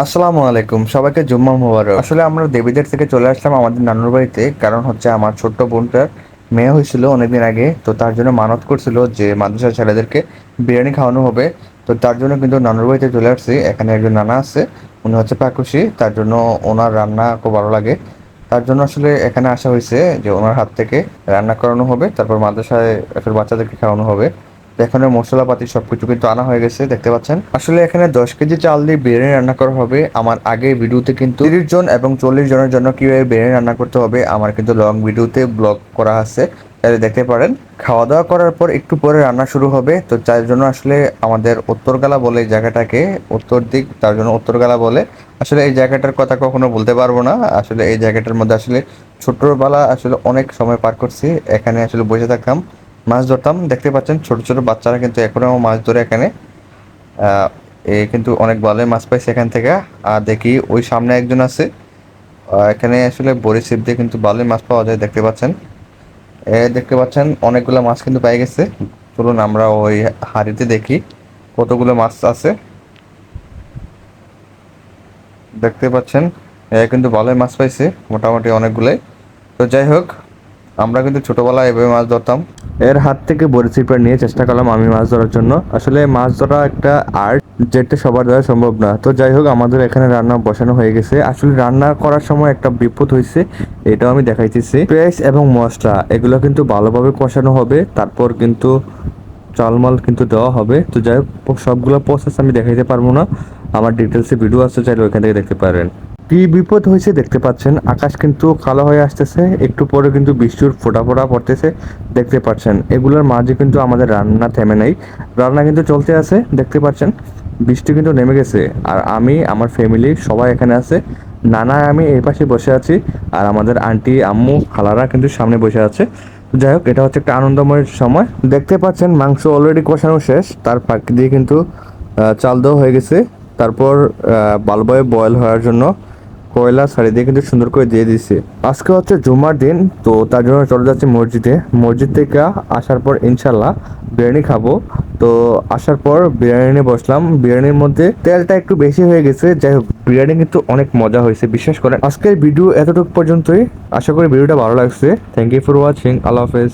আসসালামু আলাইকুম, সবাইকে জুম্মা মুবারক। আসলে আমরা দেবীদের থেকে চলে আসলাম আমাদের নানুর বাড়িতে, কারণ হচ্ছে আমার ছোট্ট বোনটার মেয়ে হয়েছিল অনেকদিন আগে। তো তার জন্য মানত করছিল যে মাদ্রাসার ছেলেদেরকে বিরিয়ানি খাওয়ানো হবে। তো তার জন্য কিন্তু নানুর বাড়িতে চলে আসছি। এখানে একজন নানা আছে, উনি হচ্ছে পাকুশি, তার জন্য ওনার রান্না খুব ভালো লাগে। তার জন্য আসলে এখানে আসা হয়েছে যে ওনার হাত থেকে রান্না করানো হবে, তারপর মাদ্রাসায় আসলে বাচ্চাদেরকে খাওয়ানো হবে। তো এখানে মশলাপাতি সবকিছু কিন্তু আনা হয়ে গেছে, দেখতে পাচ্ছেন। আসলে এখানে 10 কেজি চাল দিয়ে বিরিয়ানি রান্না করা হবে। আমার আগের ভিডিওতে কিন্তু 30 জন এবং 40 জনের জন্য কিভাবে বিরিয়ানি রান্না করতে হবে আমার কিন্তু লং ভিডিওতে ব্লগ করা আছে, তাহলে দেখতে পারেন। খাওয়া দাওয়া করার পর একটু পরে রান্না শুরু হবে। তো তার জন্য আসলে আমাদের উত্তরগালা বলে এই জায়গাটাকে, উত্তর দিক, তার জন্য উত্তরগালা বলে। আসলে এই জায়গাটার কথা কখনো বলতে পারবো না। আসলে এই জায়গাটার মধ্যে আসলে ছোটবেলা আসলে অনেক সময় পার করছি। এখানে আসলে বসে থাকতাম, মাছ ধরতাম। দেখতে পাচ্ছেন ছোট ছোট বাচ্চারা কিন্তু এখনো মাছ ধরে এখানে। এ কিন্তু অনেক ভালোই মাছ পাইছে এখান থেকে। আর দেখি ওই সামনে একজন আছে। এখানে আসলে বড়ি ছিপ দিয়ে কিন্তু ভালোই মাছ পাওয়া যায়, দেখতে পাচ্ছেন। দেখতে পাচ্ছেন অনেকগুলো মাছ কিন্তু পেয়ে গেছে। চলুন আমরা ওই হাঁড়িতে দেখি কতগুলো মাছ আছে। দেখতে পাচ্ছেন কিন্তু ভালোই মাছ পাইছে, মোটামুটি অনেকগুলোই। তো যাই হোক, আমরা কিন্তু ছোটবেলায় এভাবে মাছ ধরতাম। এর হাত থেকে বড়ি ছিপটা নিয়ে চেষ্টা করলাম আমি মাছ ধরার জন্য। আসলে মাছ ধরা একটা আর্ট, যেটা সবার দ্বারা সম্ভব না। তো যাই হোক, আমাদের এখানে রান্না বসানো হয়ে গেছে। আসলে রান্না করার সময় একটা বিপদ হয়েছে, এটাও আমি দেখাইতেছি। পেঁয়াজ এবং মশলা এগুলো কিন্তু ভালোভাবে কষানো হবে, তারপর কিন্তু চালমাল কিন্তু দেওয়া হবে। তো যাই হোক, সবগুলো প্রসেস আমি দেখাইতে পারবো না, আমার ডিটেলসে ভিডিও আছে, চাইলে ওইখান থেকে দেখতে পারেন। কি বিপদ হয়েছে দেখতে পাচ্ছেন, আকাশ কিন্তু কালো হয়ে আসতেছে, একটু পরে কিন্তু বৃষ্টির ফোঁটা ফোঁটা পড়তেছে, দেখতে পাচ্ছেন। এগুলোর মাঝে কিন্তু আমাদের রান্না থেমে নাই, রান্না কিন্তু চলতে আছে, দেখতে পাচ্ছেন। বৃষ্টি কিন্তু নেমে গেছে, আর আমি আমার ফ্যামিলি সবাই এখানে আছে। নানা আমি এই পাশে বসে আছি, আর আমাদের আন্টি আম্মু খালারা কিন্তু সামনে বসে আছে। যাই হোক, এটা হচ্ছে একটা আনন্দময় সময়। দেখতে পাচ্ছেন মাংস অলরেডি কষানো শেষ, তার ফাঁক দিয়ে কিন্তু চাল দেওয়া হয়ে গেছে। তারপর ভালোভাবে বয়েল হওয়ার জন্য কয়লা শাড়ি দিয়ে কিন্তু সুন্দর করে দিয়ে দিছে। আজকে হচ্ছে জুম্মার দিন, তো তার জন্য চলে যাচ্ছে মসজিদে। মসজিদ থেকে আসার পর ইনশাল্লাহ বিরিয়ানি খাবো। তো আসার পর বিরিয়ানি বসলাম, বিরিয়ানির মধ্যে তেলটা একটু বেশি হয়ে গেছে। যাই হোক, বিরিয়ানি কিন্তু অনেক মজা হয়েছে, বিশ্বাস করেন। আজকের ভিডিও এতটুকু পর্যন্তই। আশা করি ভিডিওটা ভালো লাগছে। Thank you for watching. আল্লাহ হাফেজ।